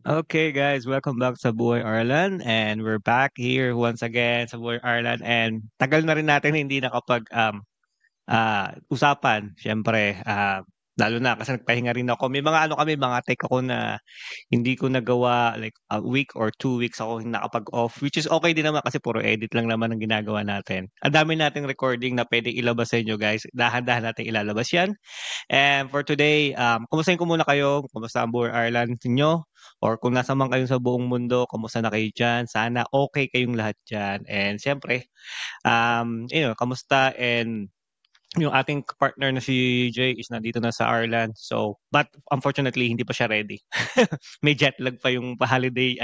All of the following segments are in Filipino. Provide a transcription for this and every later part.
Okay, guys, welcome back sa Buhay Ireland, and we're back here once again sa Buhay Ireland, and tagal na rin natin hindi usapan. Siyempre, lalo na kasi nagpahinga rin ako. May mga mga take ako na hindi ko nagawa like a week or 2 weeks ako nakapag-off, which is okay din naman kasi puro edit lang naman ang ginagawa natin. Ang dami nating recording na pwede ilabas sa inyo, guys. Dahan-dahan natin ilalabas 'yan. And for today, kumustahin ko muna kayo, kumusta ang buong Ireland niyo? Or kung nasa man kayo sa buong mundo, kumusta na kayo diyan? Sana okay kayong lahat diyan. And siyempre, kamusta and yung ating partner na si Jay is nandito na sa Ireland. So, but unfortunately, hindi pa siya ready. May jet lag pa yung holiday,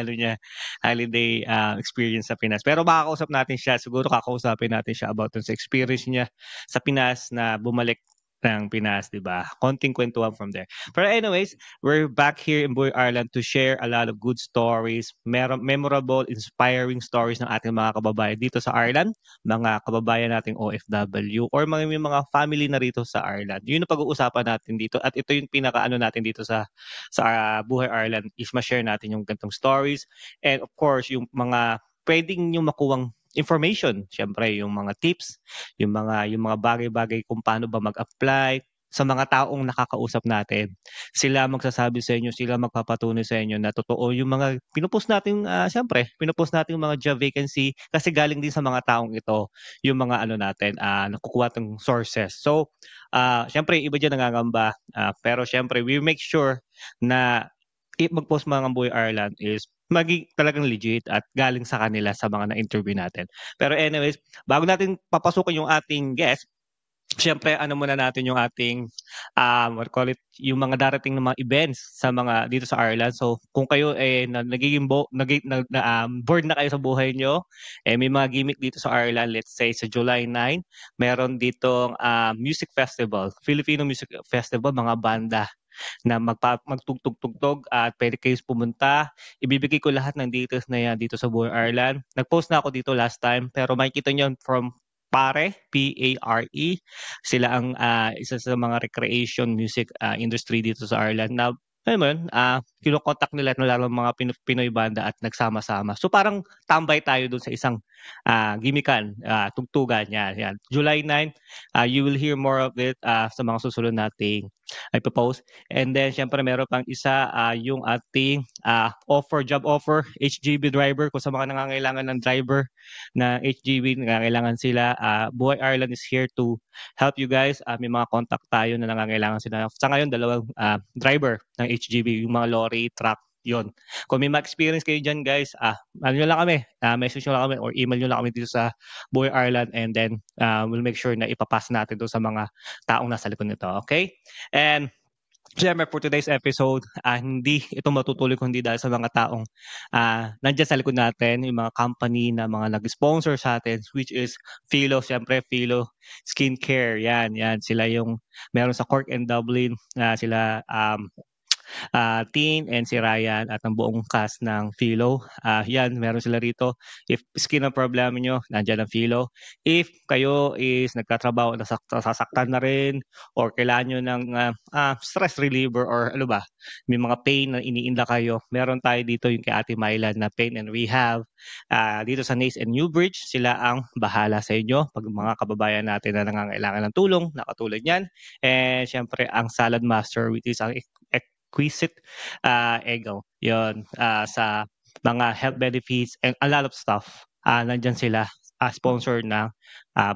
holiday experience sa Pinas. Pero makakausap natin siya. Siguro kakausapin natin siya about sa experience niya sa Pinas na bumalik ng Pinas, di ba? Konting kwentuhan from there. But anyways, we're back here in Boy Ireland to share a lot of good stories, memorable, inspiring stories ng ating mga kababayan dito sa Ireland, mga kababayan nating OFW or may mga family na rito sa Ireland. Yun ang pag-uusapan natin dito at ito yung pinakaano natin dito sa Buhay Ireland is ma-share natin yung gantong stories and of course yung mga pwedeng yung makuwang information, syempre yung mga tips, yung mga bagay-bagay kung paano ba mag-apply sa mga taong nakakausap natin. Sila magsasabi sa inyo, sila magpapatunay sa inyo na totoo yung mga pino-post nating siyempre, pino-post nating mga job vacancy kasi galing din sa mga taong ito yung mga ano natin, nakukuha ng sources. So, siyempre iba diyan nangangamba, pero siyempre we make sure na mag-post mga Buhay Ireland is talagang legit at galing sa kanila sa mga na-interview natin. Pero anyways, bago natin papasukin yung ating guest, siyempre ano muna natin yung ating what call it, yung mga darating na mga events sa mga dito sa Ireland. So kung kayo nagiging bored na kayo sa buhay nyo, may mga gimmick dito sa Ireland. Let's say sa July 9, meron ditong music festival, Filipino Music Festival, mga banda na magtugtog-tugtog at pwede kayo pumunta. Ibibigay ko lahat ng details na yan dito sa Buhay Ireland. Nag-post na ako dito last time pero makikita nyo from Pare, P-A-R-E. Sila ang isa sa mga recreation music industry dito sa Ireland na alam mo yun, kinokontak nila na lalo mga Pinoy banda at nagsama-sama. So parang tambay tayo dun sa isang gimikan, tugtugan. Yan. July 9, you will hear more of it sa mga susunod nating ipopost. And then, syempre, meron pang isa, yung ating job offer, HGV driver. Kung sa mga nangangailangan ng driver na HGV, nangangailangan sila, Buhay Ireland is here to help you guys. May mga contact tayo na nangangailangan sila. Sa ngayon, dalawang driver ng HGV, yung mga lorry, truck, yon. Kung may ma-experience kayo dyan, guys, ano nyo lang kami, message nyo lang kami or email nyo lang kami dito sa Buhay Ireland and then we'll make sure na ipapass natin doon sa mga taong nasa likod nito. Okay? And siyempre, for today's episode, hindi ito matutuloy kundi dahil sa mga taong nandiyan sa likod natin, yung mga company na mga nag-sponsor sa atin, which is Philo, siyempre, Philo Skincare. Yan. Sila yung meron sa Cork and Dublin, sila Tin and si Ryan at ang buong cast ng Philo. Yan, meron sila rito. If skin ang problema nyo, nandiyan ang Philo. If kayo is nagtatrabaho, nasasaktan na rin, or kailangan nyo ng stress reliever or ano ba, may mga pain na iniinda kayo, meron tayo dito yung kay Ate Mylan na Pain and Rehab. Dito sa Nace and Newbridge, sila ang bahala sa inyo pag mga kababayan natin na nangangailangan ng tulong, nakatulad niyan. And syempre, ang Salad Master, which is ang exquisite ego. Yon sa mga health benefits and a lot of stuff. Nandyan sila sponsor ng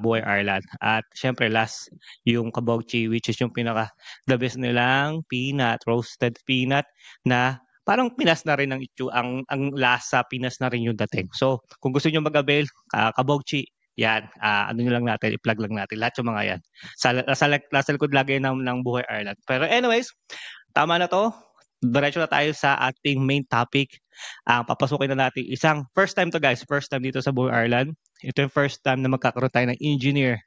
Buhay Ireland. At syempre last yung kabogchi which is yung pinaka the best nilang peanut, roasted peanut na parang Pinas na rin ang lasa Pinas na rin yung dating. So kung gusto niyo mag-avail, kabogchi, yan, ano nyo lang natin, i-plug lang natin lahat yung mga yan. Nasa likod lagi ng Buhay Ireland. Pero anyways, tama na 'to. Diretso na tayo sa ating main topic. Papasukin na natin isang first time 'to, guys, first time dito sa Buhay Ireland. Ito yung first time na magkakaroon tayo ng engineer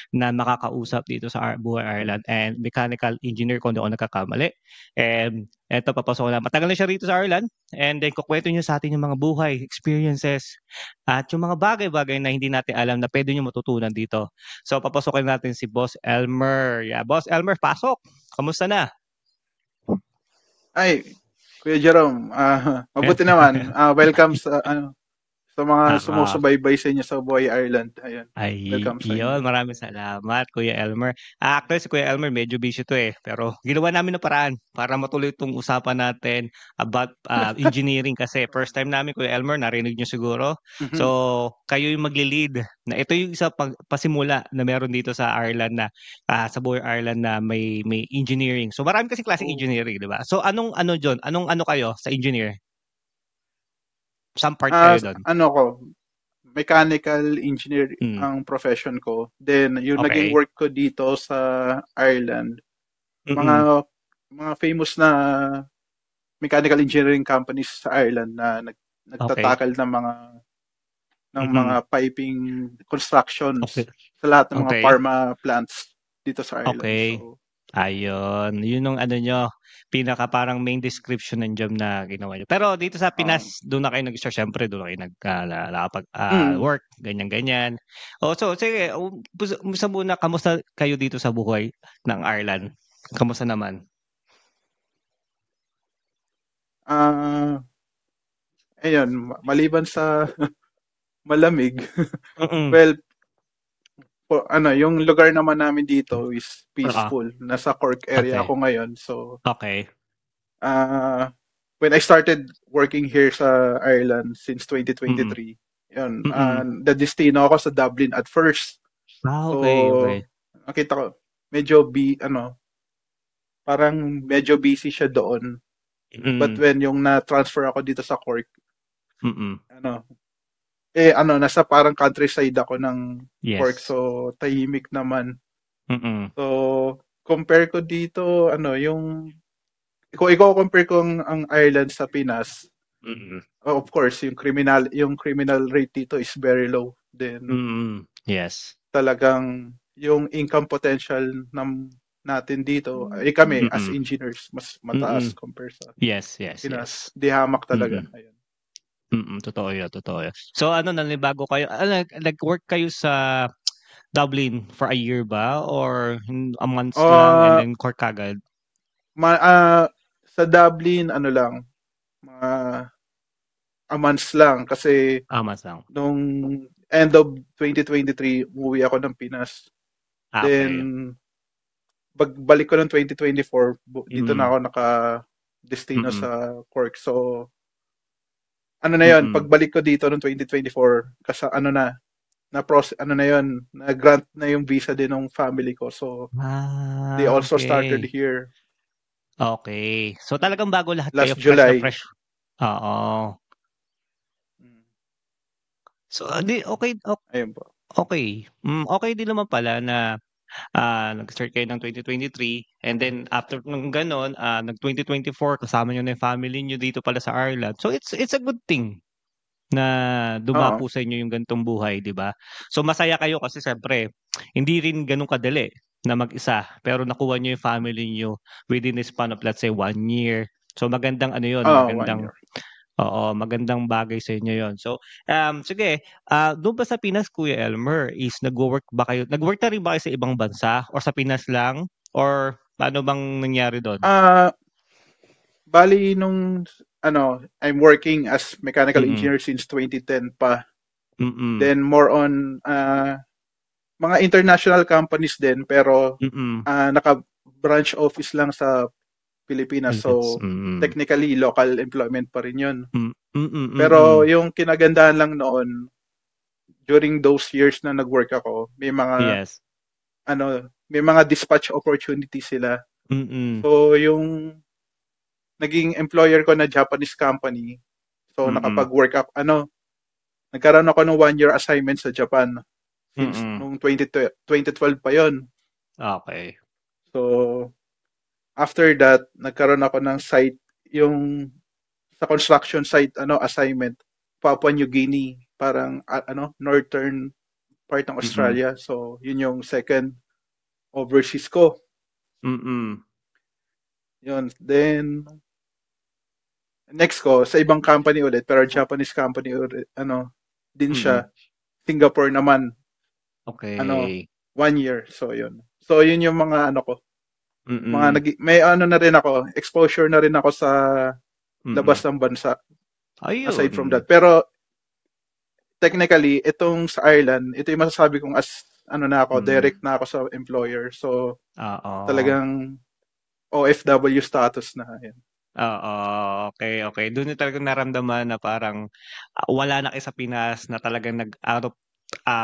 na makakausap dito sa Buhay Ireland and mechanical engineer kung di ako nagkakamali. And eto papasok na. Matagal na siya rito sa Ireland and then kukwento niya sa atin yung mga buhay, experiences at yung mga bagay-bagay na hindi natin alam na pwede niyo matutunan dito. So papasukin natin si Boss Elmer. Yeah, Boss Elmer, pasok. Kamusta na? Ay, Kuya Jerome, mabuti naman. Welcome sa mga Oo. sumusubaybay sa inyo sa Buhay Ireland. Ayun, Ay, welcome sa iyon, inyo. maraming salamat, Kuya Elmer. Actually, si Kuya Elmer medyo busy to eh. Pero ginawa namin ng paraan para matuloy itong usapan natin about engineering kasi first time namin, Kuya Elmer, narinig nyo siguro. So, Mhm. kayo yung magli-lead na ito yung isa pasimula na meron dito sa Ireland na sa Buhay Ireland na may engineering. So, marami kasi klaseng Oh. engineering, di ba? So, anong ano John? Anong ano kayo sa engineer? Saan part kayo doon? Ano ko, mechanical engineer Hmm. ang profession ko. Then, yung naging Okay. work ko dito sa Ireland, Mm-mm. mga mga famous na mechanical engineering companies sa Ireland na Okay. nagtatakal ng mga Mm-mm. piping constructions Okay. sa lahat ng mga Okay. pharma plants dito sa Ireland. Okay. So, Ayun, yun yung ano nyo, pinaka parang main description ng job na ginawa nyo. Pero dito sa um, Pinas, doon na kayo nag-start, syempre, doon na kayo nakapag mm, work, ganyan-ganyan. O, so, sige, umusta muna, kamusta kayo dito sa buhay ng Ireland? Kamusta naman? ah ayun, maliban sa malamig, Mm. well, yung lugar naman namin dito is Oo. peaceful. Nasa Cork area Okay. ako ngayon. So, Okay. ah when I started working here sa Ireland since Mm. 2023, yun, Mm. the destino ako sa Dublin at first. Okay, So, okay. nakita ko, medyo parang medyo busy siya doon. But Mm. when yung na-transfer ako dito sa Cork, Mm. ano, nasa parang countryside ako ng Cork, Yes. so tahimik naman. Mm. So, compare ko dito, kung i-compare ko ang Ireland sa Pinas, Mm. of course, yung criminal rate dito is very low. Then, Mm. Yes. talagang yung income potential natin dito, kami as Mm. engineers, mas mataas Mm. compare sa Yes, yes, Pinas. yes. Di hamak talaga. Mm. Ayun. Totoo 'yun, totoo 'yun. So ano, nanibago kayo nag-work kayo sa Dublin for a year ba or a months lang and Uh, then Cork kaagad? ma, ah, sa Dublin, ano lang, mga a months lang kasi Months lang. nung end of 2023, umuwi ako ng Pinas. Okay. Then, pagbalik ko ng 2024, dito na Mm. ako naka-destino Mm. sa Cork. So, ano na yon, Mm. pagbalik ko dito noong 2024, kasi na-process, ano na yon, na-grant na yung visa din ng family ko. So, they also started Okay. here Okay. So talagang bago lahat kayo, last fresh na July. fresh. Oo. Mm, So, di okey Ayun po. okey. Okey din naman pala na nag-start kayo ng 2023 and then after nung gano'n, nag-2024 kasama niyo na yung family niyo dito pala sa Ireland. So it's a good thing na Oo. dumapo sa inyo yung ganitong buhay, 'di ba? So masaya kayo kasi siyempre hindi rin gano'n kadali na mag-isa, pero nakuha niyo yung family niyo within the span of let's say 1 year. So magandang ano 'yun, Oo, 1 year. magandang oo, magandang bagay sa inyo 'yun. So, sige, do'n ba sa Pinas, Kuya Elmer, is nagwo-work na rin ba kayo sa ibang bansa or sa Pinas lang or paano bang nangyari do'n? Ah, Bali I'm working as mechanical Mm. engineer since 2010 pa. Mm. Then more on mga international companies din, pero Mm. naka-branch office lang sa Pilipinas. Philippines. So Mm. technically local employment pa rin 'yun. Pero Mm. yung kinagandahan lang noon during those years na nag-work ako, Yes. may mga dispatch opportunities sila. Mm. So yung naging employer ko na Japanese company, so Mm. nagkaroon ako ng 1 year assignment sa Japan since Mm. nung 2012 pa yon. Okey. So, after that, nagkaroon ako ng yung sa construction site, assignment, Papua New Guinea, parang, northern part ng Mm. Australia. So, yun yung second overseas ko. Mm. Yun. Then, next ko, sa ibang company ulit, pero Japanese company ulit, din Mm. siya. Singapore naman, ano, Okey. 1 year. So, yun. So, yun yung mga ko. Mm. May na rin ako, exposure na rin ako sa labas Mm. ng bansa aside from Ayun. that. Pero technically, itong sa Ireland, ito yung masasabi kong as ano na ako, Mm. direct na ako sa employer. So, Oo. talagang OFW status na yan. Oo, okey, okey. Dun niyo talagang naramdaman na parang, wala na kayo sa Pinas na talagang nag-out of,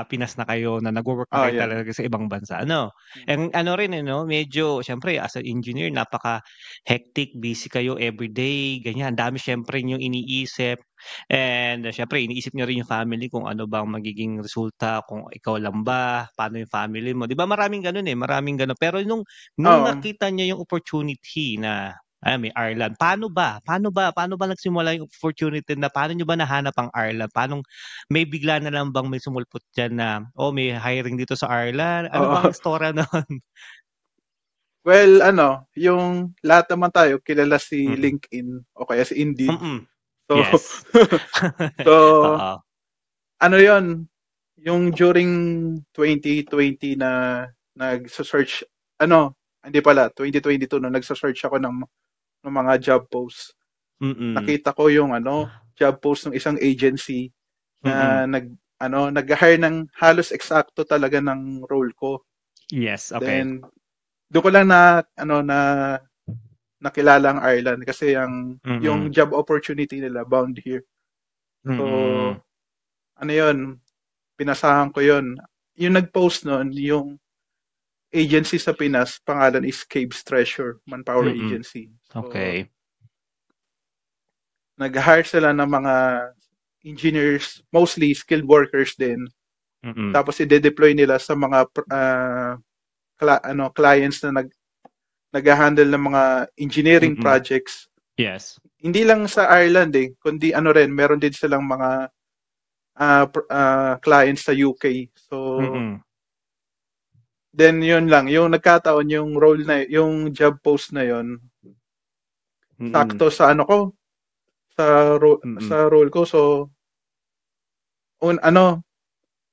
Pinas na kayo na nagwo-work na Oh, kayo yan. talaga sa ibang bansa, ano? Mm. And ano rin, eh, 'no, medyo siyempre as an engineer napaka-hectic, busy kayo everyday, ganyan. Ang dami siyempre niyong iniisip and siyempre iniisip niyo rin yung family kung ano bang magiging resulta, kung ikaw lang ba, paano yung family mo, 'di ba maraming gano'n, eh, maraming gano'n. Pero nung Oo. nakita niyo yung opportunity na may Ireland. Paano ba nagsimula yung opportunity na paano niyo ba nahanap ang Ireland? May bigla na lang bang may sumulpot diyan na, "Oh, may hiring dito sa Ireland." Ano Oo. bang istorya nun? Well, ano, yung lahat naman tayo kilala si Mm. LinkedIn o kaya si Indeed. Mm. So, Yes. so Oo. ano yon yung during 2020 na nagsa-search, ano, hindi pala, 2022 na nagsa-search ako ng mga job posts. Mm. Nakita ko yung ano, job post ng isang agency Mm. na nag-hire ng halos eksakto talaga ng role ko. Yes, okey. Then doon ko lang na ano na nakilala ang Ireland kasi yung Mm. job opportunity nila bound here. So, Mm. ano yun, pinasahan ko yun. Yung nag-post nun, yung agency sa Pinas, pangalan is Caves Treasure, Manpower Mm. Agency. So, Okey. nag-hire sila ng mga engineers, mostly skilled workers din. Mm. Tapos i-deploy nila sa mga clients na nag-handle ng mga engineering Mm. projects. Yes. Hindi lang sa Ireland kundi ano rin, meron din silang mga clients sa UK. So, Mm. then yun lang, yung nagkataon yung role na yung job post na yun, Mm. sakto sa ano ko, sa Mm. role ko. So, ano,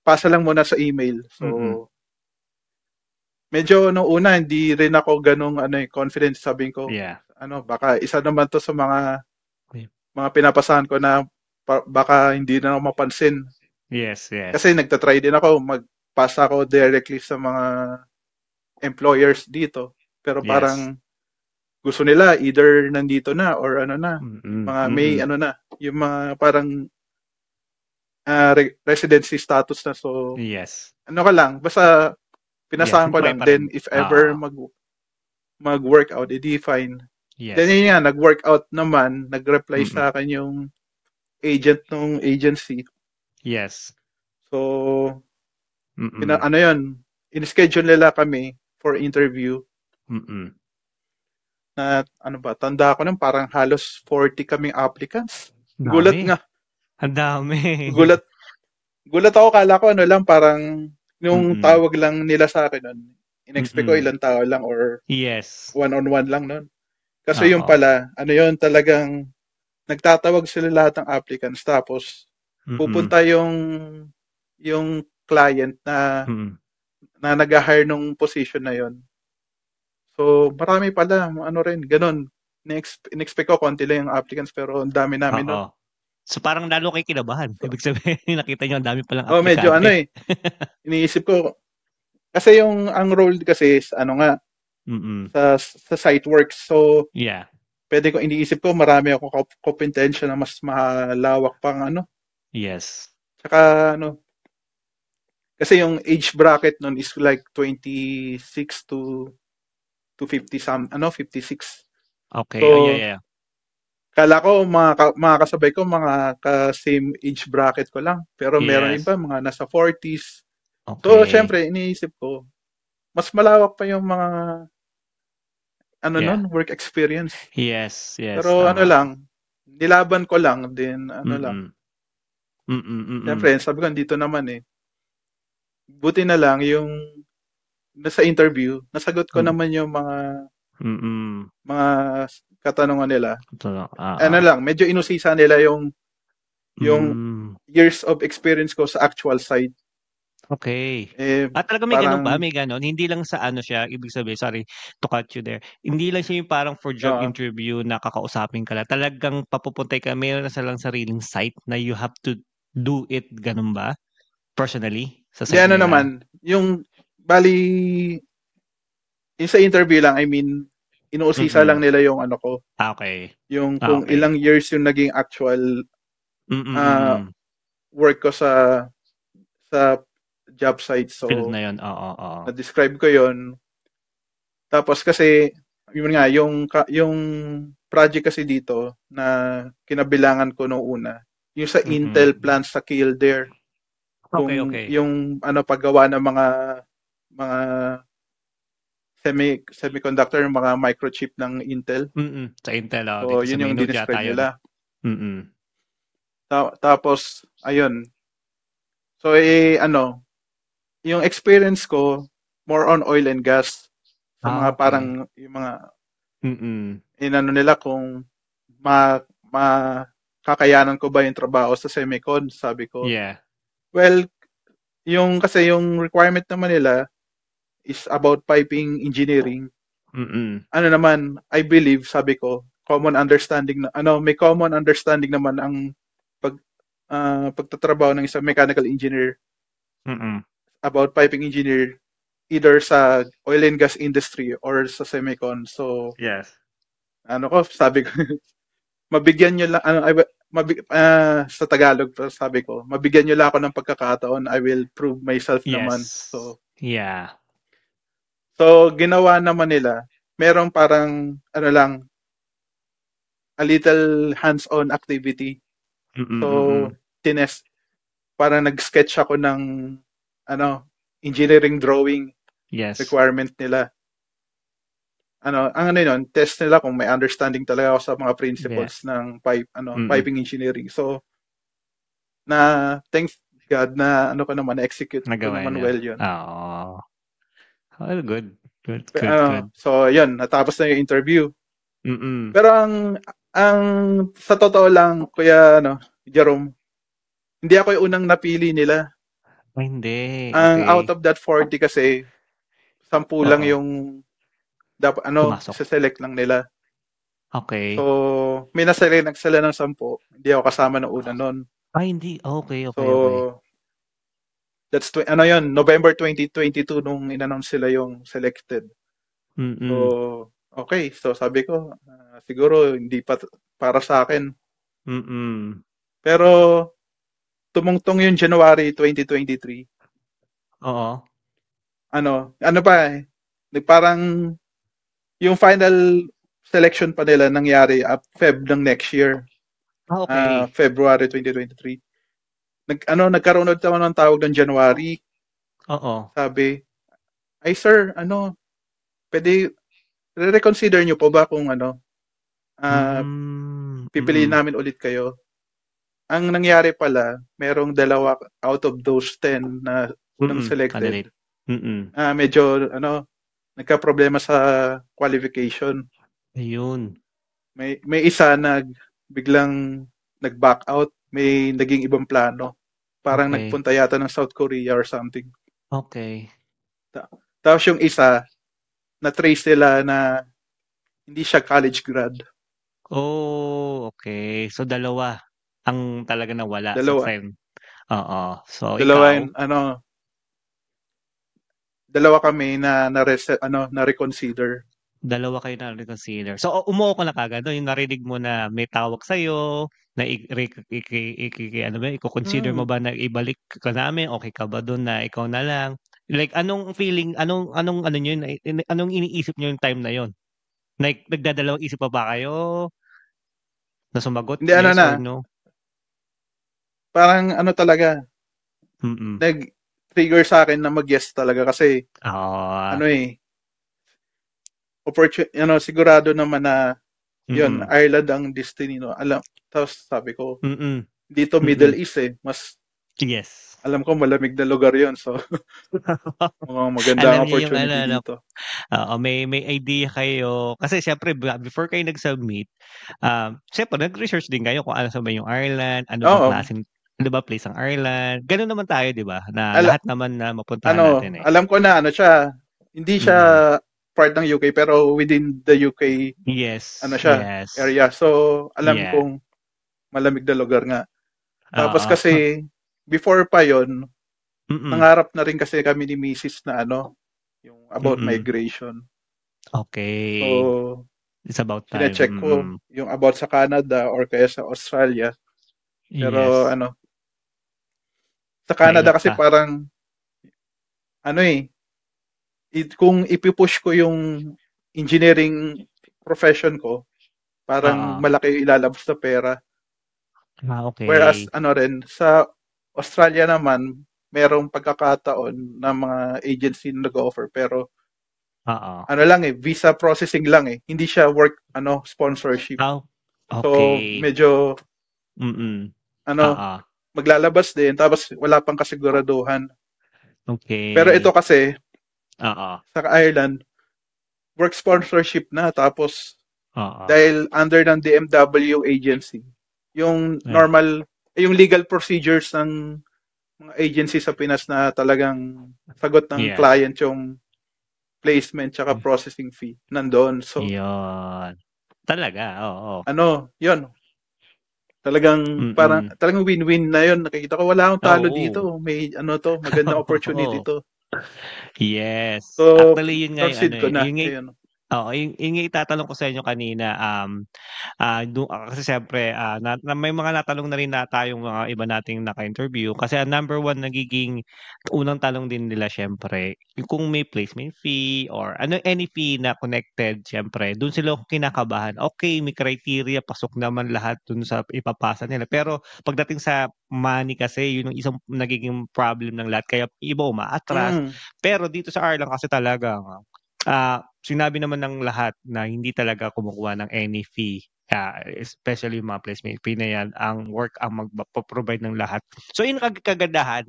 pasa lang muna sa email. So, Mm. medyo nung una hindi rin ako ganong ano confident, sabi ko, Yeah. ano, baka isa naman to sa Yeah. mga pinapasahan ko na baka hindi na ako mapansin. Yes, Kasi yes. nagtatry din ako, magpasa ako directly sa mga employers dito. Pero Yes. parang gusto nila either nandito na or ano na, Mm. mga may Mm. ano na, yung mga parang residency status na. So, Yes. ano ka lang, basta Yes, pinasahan ko mag-try lang. pa Then, rin. if ever Oo. mag-workout, edi fine. Then, Yes. yun nga, nag-workout naman, nag-reply Mm. sa akin yung agent ng agency. Yes. So, Mm. ano yun, in-schedule nila kami for interview Mm. na, ano ba, tanda ko nun, parang halos 40 kaming applicants. Gulat Dami. nga, Ang dami. gulat, gulat ako, kala ko ano lang, parang, nung Mm. tawag lang nila sa akin nun, in-expect ko Mm. ilang tao lang or Yes. one-on-one lang nun. Kasi yung Oo. pala, ano yun, talagang nagtatawag sila lahat ng applicants tapos Mm. pupunta yung client Mm. na nag-hire nung position na yon. So, marami pala, ano rin, ganun. In-expect ko konti lang yung applicants pero ang dami namin Oo. nun. So, parang lalo kayong kinabahan. So, Ibig sabihin nakita niyo ang dami palang oh, medyo ano aplikante. iniisip ko kasi ang role kasi is ano nga Mm. sa site works. So, Yeah. pwede ko iniisip ko marami ako kompetensya na mas malawak pang ano. Yes. Tsaka ano, kasi yung age bracket nun is like 26 to 50 ano 56. Okay. Oh, yeah, So, yeah. kala ko mga kasabay ko mga ka-same age bracket ko lang. Pero meron Yes. iba mga nasa 40s. So, Okay. syempre iniisip ko mas malawak pa yung mga ano Yeah. nun, work experience. Yes, yes, Pero ano tama. lang, nilaban ko lang din ano lang. Mm. Mm. Mm. Syempre, sabi ko dito naman buti na lang yung nasa interview, nasagot ko Mm. naman yung mga Mm. mga katanungan nila. Ito lang, Ano lang, medyo inusisa nila yung Hmm. years of experience ko sa actual site. Okay. Eh, Talagang may gano'n ba? parang, May gano'n? Hindi lang sa ano siya, ibig sabihin, sorry to cut you there. Hindi lang siya yung parang for job oo. interview na kakausapin ka lang. Talagang papupuntay ka, meron na silang sariling site na you have to do it, gano'n ba? Personally, sa Hindi, site ano nila? naman, bali, yung sa interview lang, I mean, inuusisa lang Mm. nila yung ano ko, Okay. yung kung Okay. ilang years yung naging actual uh, Mm. work ko sa job site. Field So, na 'yun, oo, oo. na-describe ko yon. Tapos kasi, yun nga, yung project kasi dito na kinabilangan ko noong una, yung sa Intel Mm. plant sa Kildare, Okay, kung okay. yung ano paggawa ng mga semiconductor, mga microchip ng Intel. Sa Intel, oo, So, dito sa yun yung Maynooth yata dinescribe 'yun. nila. Mm. Tapos, ayun. So, ano, yung experience ko, more on oil and gas. Sa mga Okay. parang, yung mga, Mm. inano nila kung ma kakayanan ko ba yung trabaho sa semicon, sabi ko. Yeah. Well, kasi yung requirement naman nila is about piping engineering. Mm. Ano naman, I believe, sabi ko, may common understanding naman ang pag pagtatrabaho ng isang mechanical engineer Mm. about piping engineer either sa oil and gas industry or sa semicon. So, Yes. sabi ko, mabigyan nyo lang, sa Tagalog, sabi ko, mabigyan nyo lang ako ng pagkakataon, I will prove myself naman. Yes. Yeah. So ginawa naman nila, merong parang, ano lang, a little hands-on activity. Mm. So, Mm. tinest, parang nag-sketch ako ng, ano, engineering drawing Yes. requirement nila. Ang ano yun, test nila kung may understanding talaga ako sa mga Yeah. principles ng Mm. piping engineering. So, na thanks God na ano ko naman, na-execute ko Nagawa naman niyo? well yun. Oo. Well, good. Good, good, good. So, yun, natapos na yung interview. Mm. Pero ang sa totoo lang, Kuya Jerome, hindi ako yung unang napili nila. Ay, hindi. Ang out Okay. of that 40 kasi, 10 lang Oo. yung dapat Pumasok. select lang nila. So, Okay. may naselect sila ng 10. Hindi ako kasama ng una nun. Ay, hindi. Okay, okay, okay. So, that's yun, November 2022 nung in-announce sila yung selected. Mm. So, okay. So, sabi ko, siguro hindi pa para sa akin. Mm. Pero, tumungtong yung January 2023. Oo. Ano pa eh, parang yung final selection pa nila nangyari Feb ng next year, Okay. February 2023. Nagkaroon ulit ako ng tawag ng January. Oo. Sabi, ay sir, pwede, reconsider nyo po ba kung pipiliin Mm. namin ulit kayo? Ang nangyari pala, merong dalawa out of those 10 na unang selected. Candidate. Mm. Medyo, nagka-problema sa qualification. Ayun. May isa biglang nag-back out, may naging ibang plano. Parang Okay. nagpunta yata ng South Korea or something. Okay. Tapos yung isa, na-trace nila na hindi siya college grad. Oh, okay. So, dalawa ang talaga nawala sa Dalawa. time. Oo. So, Dalawa ikaw, yung, dalawa kami na reconsider. dalawa kayo na reconsider. So, umuo ka na kaagad, 'no? Yung narinig mo na may tawag sa'yo, na ano ba, iko-consider mo Hmm. ba na ibalik ka namin, okey ka ba dun na ikaw na lang? Like anong feeling, anong ano niyo yun, anong iniisip niyo yung time na yun? Like nagdadalawang isip pa ba kayo na sumagot, Hindi, yes na, or no? parang talaga, Mm. nag-trigger sa akin na mag-yes talaga kasi, Ah, ano eh, sigurado naman na, yun, mm. Ireland ang destiny, no? Tapos sabi ko, Mm. dito Middle Mm. East eh, mas Yes. alam ko malamig na lugar yon. So, mukhang maganda Alam ang niyo yung ano opportunity 'no, dito. oo, may idea kayo kasi siyempre before kayo nag-submit, siyempre nag-research din kayo kung ano sa ba yung Ireland, ano bang Oo, klaseng 'Di ba place ang Ireland, gano'n naman tayo 'di ba, na Ala lahat naman na mapuntahan ano, natin, eh. alam ko na ano siya, hindi siya Mm. part ng UK pero within the UK ano Yes, siya, yes. area. So, alam Yeah. kong malamig na lugar nga. Tapos Oo. kasi before pa 'yon, Mm, nangarap na rin kasi kami ni Mrs. na ano, yung about mm. migration. Okey. So, It's about time, chine-check ko mm. yung about sa Canada or kaya sa Australia. Pero Yes, ano, sa Canada maingat kasi pa. parang ano eh, kung ipupush ko yung engineering profession ko, parang Oo. malaki yung ilalabas na pera. Whereas Okey. ano rin, sa Australia naman, merong pagkakataon na mga agency na nag-offer pero Oo. ano lang eh, visa processing lang eh. Hindi siya work ano, sponsorship. Ah, So okey. medyo Mm. ano, Oo. maglalabas din tapos wala pang kasiguraduhan. Pero ito Okey. kasi Oo. sa Ireland, work sponsorship na tapos Oo. dahil under ng DMW agency, yung Ay, normal, yung legal procedures ng mga agency sa Pinas na talagang sagot ng yes. client yung placement tsaka processing fee nandoon. So, 'Yun. Talaga, oo. ano, yun, Mm. talagang win-win na yun. Nakikita ko wala akong talo Oo. dito. May ano to, magandang opportunity Oo. to. Yes. So, Actually, 'yun nga yung ano, proceed ko eh, na. yun nga Ayun. oo, yun nga itatanong ko sa inyo kanina, kasi siyempre, na may mga natanong na rin na tayong mga iba nating naka-interview kasi ang number one nagiging unang tanong din nila siyempre, yung kung may placement fee or ano, any fee na connected siyempre dun sila kinakabahan. Okey, may criteria, pasok naman lahat dun sa ipapasa nila. Pero pagdating sa money kasi yun yung isang nagiging problem ng lahat kaya iba umaatras. Mm. Pero dito sa Ireland kasi talagang, sinabi naman ng lahat na hindi talaga kumukuha ng any fee, especially yung mga placement fee na 'yan, ang work ang magpo-provide ng lahat. So yun kagandahan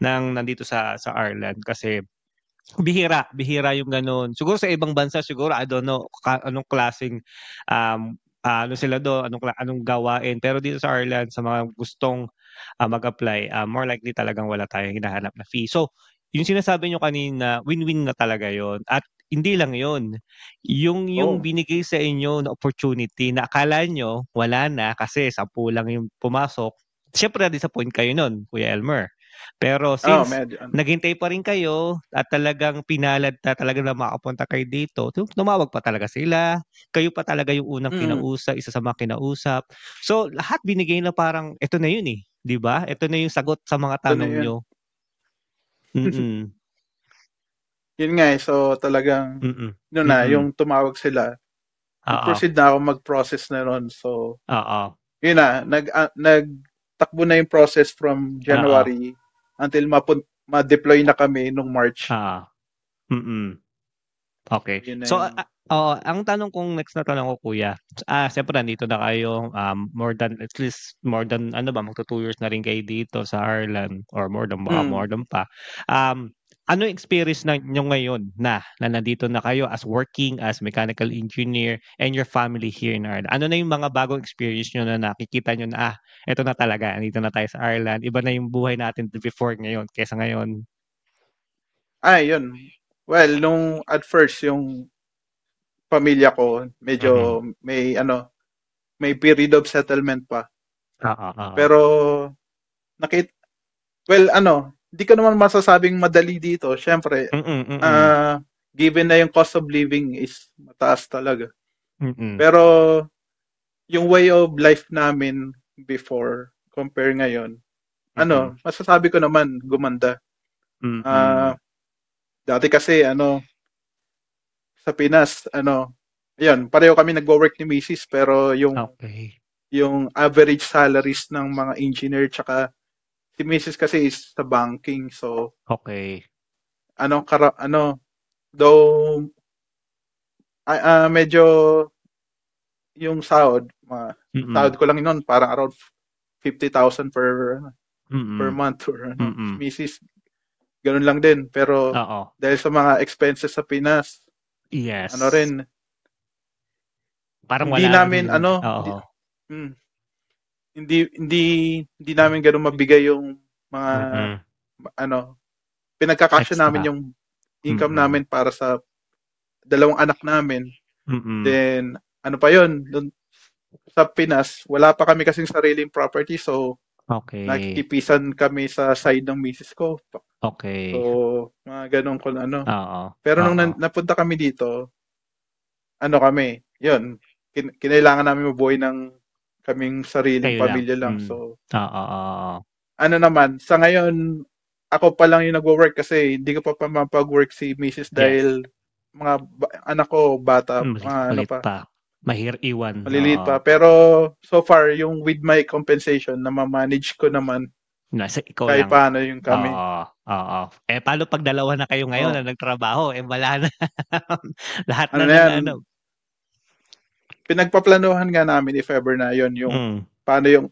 ng nandito sa Ireland kasi bihira, bihira yung gano'n. Siguro sa ibang bansa siguro I don't know anong klaseng, ano sila dun, anong gawain. Pero dito sa Ireland sa mga gustong, mag-apply, more likely talagang wala tayong hinahanap na fee. So, yung sinasabi niyo kanina win-win na talaga yon at hindi lang yon yung Oh. binigay sa inyo na opportunity na akala niyo wala na kasi 10 lang yung pumasok, siyempre na-disappoint kayo nun, Kuya Elmer. Pero Oh, since medyo ano. naghintay pa rin kayo at talagang pinalad na talaga na makapunta kayo dito, tumawag pa talaga sila, kayo pa talaga yung unang Mm. kinausap, isa sa mga kinausap. So, lahat binigay na parang eto na yun, eh, 'di ba? Eto na yung sagot sa mga Ito na tanong yun. niyo. Mm, Yun nga eh. So, talagang, mm, yun na, mm. yung tumawag sila, Oo, nag-proceed na ako mag-process na ron. So, oo, yun na, nagtakbo na yung process from oo, January until ma-deploy na kami nung March. oo, mm. Okey. Yun na So, yung, oo, ang tanong kong next na tanong ko kuya, siyempre nandito na kayo, more than at least more than ano ba magtu 2 years na rin kayo dito sa Ireland or more than baka mm, more than pa. Ano yung experience niyo ngayon na nandito na kayo as working as mechanical engineer and your family here in Ireland? Ano na yung mga bagong experience niyo na nakikita niyo na, eto na talaga nandito na tayo sa Ireland, iba na yung buhay natin before ngayon kaysa ngayon? yun. Well, nung at first, yung pamilya ko, Mm. medyo may period of settlement pa. Oo, oo. Pero, nakit, well, hindi ko naman masasabing madali dito. Siyempre, Mm, mm. ah, given na yung cost of living is mataas talaga. Mm. Pero, yung way of life namin before, compare ngayon, Mm, masasabi ko naman, gumanda. mm. Ah, dati kasi, sa Pinas, ayun, pareho kami nagwo-work ni Mrs. pero Okey, yung average salaries ng mga engineer tsaka si Mrs. kasi is sa banking. So, okey. though medyo yung sahod Mm, ko lang noon parang around 50,000 per mm, month or si mm. Mrs. ganun lang din. Pero Oo, dahil sa mga expenses sa Pinas, yes. rin, Parang hindi wala namin rin oo, hmm, hindi hindi namin gano'n mabigay yung mga Mm. ano, pinagkakasya namin Extra. yung income Mm. namin para sa dalawang anak namin. Mm. Then ano pa yon, dun sa Pinas, wala pa kami kasing sariling property, so Okay. nakikitipisan kami sa side ng misis ko. So, Okay. mga ganun kung ano. Oo. Pero nung Oo. napunta kami dito, ano kami, yun, kinailangan namin mabuhay ng kaming sariling Kayo lang. pamilya lang. Mm. So, Oo, oo. ano naman, sa ngayon, ako pa lang yung nagwo-work kasi hindi ko pa mapag-work si Mrs. Yes. dahil mga anak ko bata, mga ano Malit pa, pa. Mahirap iwan. maliliit Oo. pa. Pero so far, yung with my compensation, na ma-manage ko naman Nasa ikaw kahit lang. paano yung kami. Oo. Oo. Paano 'pag dalawa na kayo ngayon Oh, na nagtrabaho, wala na. Lahat ano na na ng yan, ano. pinagpaplanuhan nga namin if ever na yon yung Mm. paano yung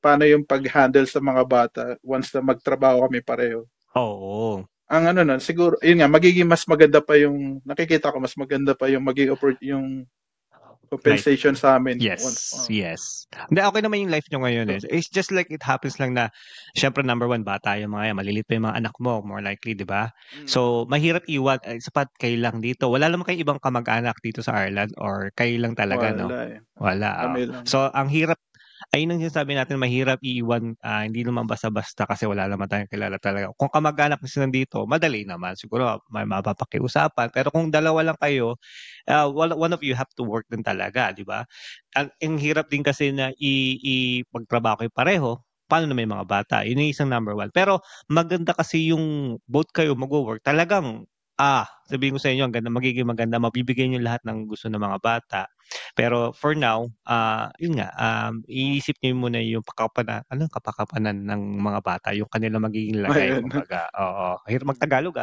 paano yung pag-handle sa mga bata once na magtrabaho kami pareho. Oo. Ang ano nun, siguro, yun nga, magiging mas maganda pa yung, nakikita ko, mas maganda pa yung magiging yung Life. compensation sa amin. Once, Yes, yes. Hindi, okay naman yung life niyo ngayon, eh. so, It's just like it happens lang na siyempre number one bata yung mga yan, maliliit pa yung mga anak mo more likely, 'di ba? mm, So, mahirap iwan, sapat kayo lang dito. Wala naman kayong ibang kamag-anak dito sa Ireland or kayo lang talaga, 'no? wala eh. Wala, Kami lang. So, ang hirap ayun ang sinasabi natin mahirap iiwan, hindi naman basta-basta kasi wala naman tayong kilala talaga. Kung kamag-anak kasi nandito, madali naman siguro may mapapakiusapan, pero kung dalawa lang kayo, one of you have to work din talaga, 'di ba? Ang hirap din kasi na magtrabaho kayo pareho, paano na may mga bata, yun yung isang number one. Pero maganda kasi yung both kayo magwo-work talagang, sabihin ko sa inyo ang ganda magiging maganda, mabibigay niyo lahat ng gusto ng mga bata. Pero for now, yun nga, iisip niyo muna yung kapakapanan ng mga bata, yung kanilang magiging lagay Ayun. kumbaga, oo. Mahirap mag-Tagalog,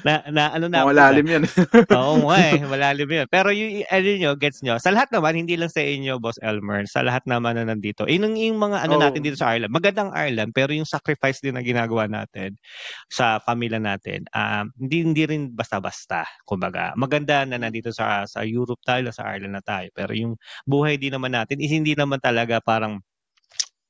na na ano na Mga ako diyan. lalim yan. Oo nga, malalim 'yun. Pero yung ano niyo, gets niyo, sa lahat naman hindi lang sa inyo, Boss Elmer, sa lahat naman na nandito, yung mga ano natin Oh, dito sa Ireland, magandang Ireland, pero yung sacrifice din na ginagawa natin sa pamilya natin, hindi hindi rin basta-basta. Kumbaga, maganda na nandito sa Europe tayo, sa Ireland na tayo, pero yung buhay din naman natin is hindi naman talaga parang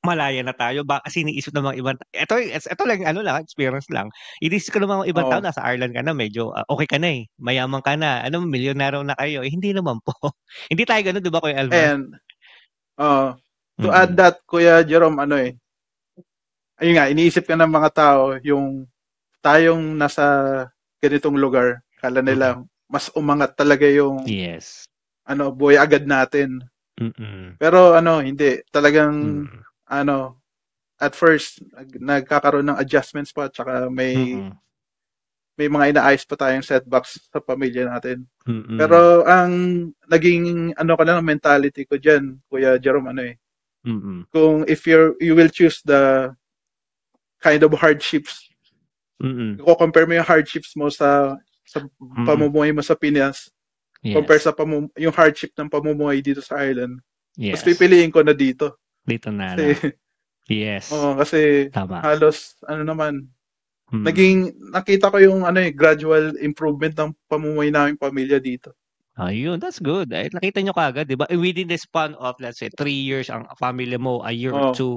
malaya na tayo kasi iniisip ng mga ibang eto lang ano lang, experience lang. Iniisip ko ng mga ibang tao oh. nasa Ireland ka na medyo, okey ka na, mayaman ka na, ano milyonaryo na kayo, hindi naman po. Hindi tayo gano'n 'di ba Kuya Elmer? And, oh, to add Mm. that, Kuya Jerome, ano eh, ayun nga, iniisip ka ng mga tao, yung tayong nasa ganitong lugar, kala Mm. nila mas umangat talaga yung Yes. ano, buhay agad natin. Mm. Pero ano, hindi. Talagang Mm. ano, at first nagkakaroon ng adjustments pa, tsaka Mm. may mga inaayos pa tayong setbacks sa pamilya natin. Mm. Pero ang naging ano ko lang mentality ko diyan, Kuya Jerome, ano eh, Mm. kung if you will choose the kind of hardships, Mm. ko compare mo yung hardships mo sa Mm. pamumuhay mo sa Pinas compare Yes. sa yung hardship ng pamumuhay dito sa Ireland, mas Yes. pipiliin ko na dito. Dito na Kasi 'no. Yes. kasi Tama. halos ano naman, Mm. nakita ko yung ano eh, gradual improvement ng pamumuhay naming pamilya dito. Ayun, that's good. Nakita niyo kaagad, 'di ba? Within the span of let's say 3 years ang pamilya mo, a year or Oh, two,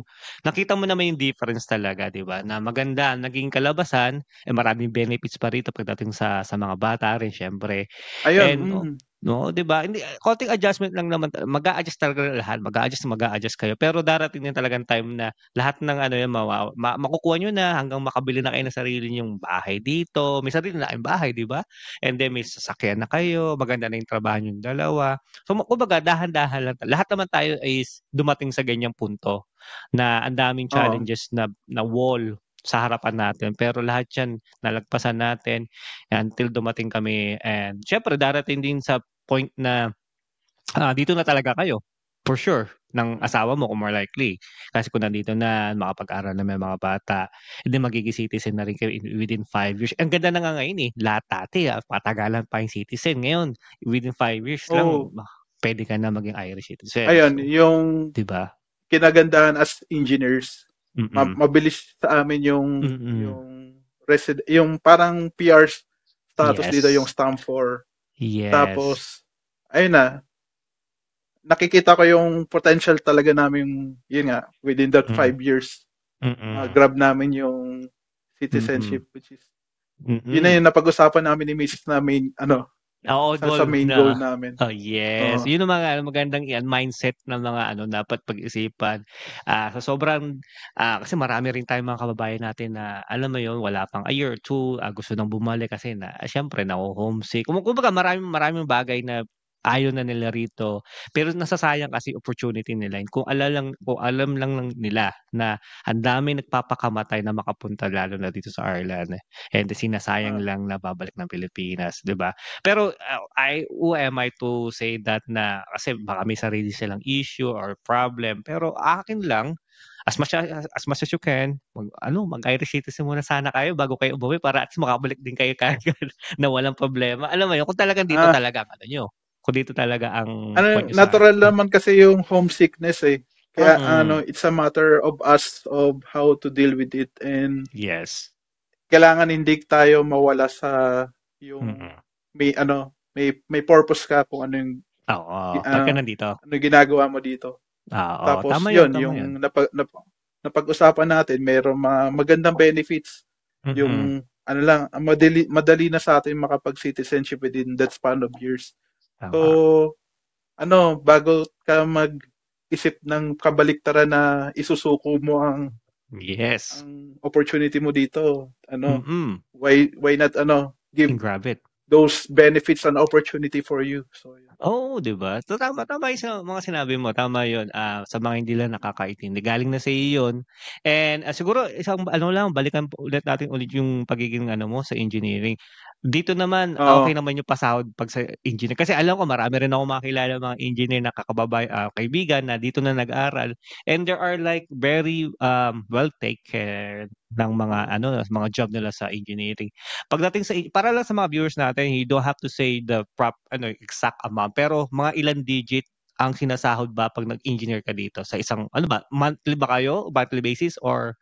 nakita mo naman yung difference talaga, 'di ba? Na maganda ang naging kalabasan, maraming benefits pa rito pagdating sa mga bata rin siyempre. ayun, And no, 'di ba? Hindi konting adjustment lang naman mag-a-adjust talaga lahat, mag-a-adjust kayo. Pero darating din talagang time na lahat ng ano 'yan makukuha niyo na hanggang makabili na kayo ng sarili niyong bahay dito. May sarili na kayong bahay, 'di ba? And then may sasakyan na kayo, maganda na yung trabaho niyong dalawa. So kumbaga dahan-dahan lang lahat naman tayo is dumating sa ganyang punto na ang daming oo. challenges na wall sa harapan natin, pero lahat 'yan nalagpasan natin until dumating kami and siyempre darating din sa point na, dito na talaga kayo, for sure, ng Mm. asawa mo kung more likely. Kasi kung nandito na, makapag-aral na may mga bata, hindi magiging citizen na rin kayo within 5 years. Ang ganda na nga ngayon, lahat dati, patagalan pa yung citizen. Ngayon, within 5 years lang, Oh, puwede ka na maging Irish citizen. ayun, So, yung 'di ba? kinagandahan as engineers, Mm. mabilis sa amin Mm. yung yung parang PR status dito, yung Yes. stamp for. Yes. Tapos ayun na, nakikita ko yung potential talaga namin, yun nga, within that Mm. 5 years, Mm. grab namin yung Mm. citizenship, which is, yun na Mm. yung napag-usapan namin ni Mrs. na main, Oo, isa sa goal main goal na namin. oh, yes. Oo. Yun ang mga magandang yan mindset ng mga dapat pag-isipan. So sobrang kasi marami rin tayong mga kababayan natin na alam mo yun, wala pang a year or two, gusto nang bumalik kasi na siyempre naho-homesick. Kumbaga maraming maraming bagay na ayaw na nila rito, pero nasasayang kasi opportunity nila. Kung alam lang nila na ang daming nagpapakamatay na makapunta lalo na dito sa Ireland, and sinasayang Ah, lang na babalik ng Pilipinas, 'di ba? Pero, who am I to say that na kasi baka may sarili silang issue or problem, pero akin lang, as much as you can, mag-Irish citizen muna sana kayo bago kayo umuwi para at least makabalik din kayo kaagad na walang problema. Alam mo yun, kung talagang dito ah, talaga ang ano niyo, kung dito talaga ang point niyo sa natural naman kasi yung homesickness eh. Kaya mm, it's a matter of us of how to deal with it, and yes. kailangan hindi tayo mawala sa yung Mm. may purpose ka kung Oo, pagka ah, nandito. ano yung ginagawa mo dito. Oo, Tapos tama yun, yun, tama yung yun. napag-usapan natin, mayroong mga magandang benefits. Mm, Yung madali, madali na sa atin makapag-citizenship within that span of years. tama. So, bago ka mag-isip ng kabaliktaran na isusuko mo Yes. ang opportunity mo dito, Mm, why not give grab it. those benefits and opportunity for you. So, yun. Oo, 'di ba? Tama tama 'yung sa mga sinabi mo, tama 'yun, sa mga hindi lang nakakaintindi, galing na sa'yo 'yun. And, siguro isang lang, balikan po ulit natin ulit 'yung pagiging mo sa engineering. Dito naman, Oo. okey naman 'yung pasahod 'pag sa engineer kasi alam ko marami rin akong mga mga engineer na kaibigan na dito na nag-aral, and there are like very, well take care ng mga Mm. mga job nila sa engineering. Pagdating sa para lang sa mga viewers natin, you don't have to say the exact amount, pero mga ilang digit ang sinasahod ba 'pag nag-engineer ka dito sa isang monthly ba kayo, monthly basis or